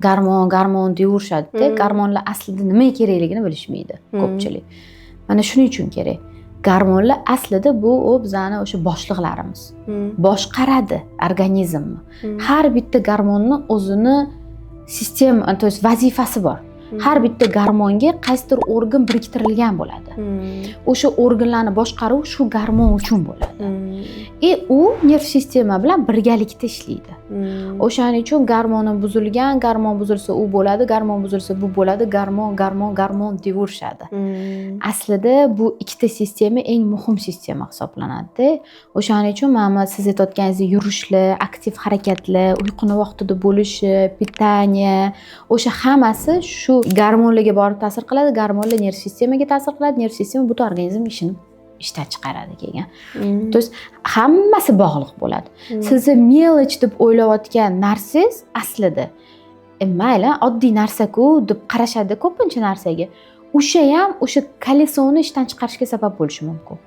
garmon deyaverishadi-da, garmonlar aslida nimaga kerakligini bilishmaydi ko'pchilik. Mana shuning uchun kerak. Garmonlar aslida bu bizani o'sha boshliqlarimiz. Boshqaradi organizmni. Har bitta garmonni o'zini sistema, to есть vazifasi bor. Har bitta garmonga qaysidir organ biriktirilgan bo'ladi. O'sha organlarni boshqaruv shu garmon uchun bo'ladi. U nerv sistema bilan birgalikda ishlaydi. O'shaning uchun garmon buzilsa u bo'ladi, garmon buzilsa bu bo'ladi, garmon deyaverishadi. Aslida bu ikkita sistema eng muhim sistema hisoblanadi. O'shaning uchun mana siz aytayotganingiz yurishlar, aktiv harakatlar, uyquni vaqtida bo'lishi, pitaniya, o'sha hammasi shu garmonlarga borib ta'sir qiladi, garmonlar nerv sistemaga ta'sir qiladi, nerv sistema butun organizm ishini ishdan chiqaradi keyin. To есть hammasi bog'liq bo'ladi. Sizni mелочь deb o'ylayotgan narsangiz aslida mayli oddiy narsa-ku deb qarashadi ko'pincha narsaga. O'sha ham o'sha kolesoni ishdan chiqarishga sabab bo'lishi mumkin.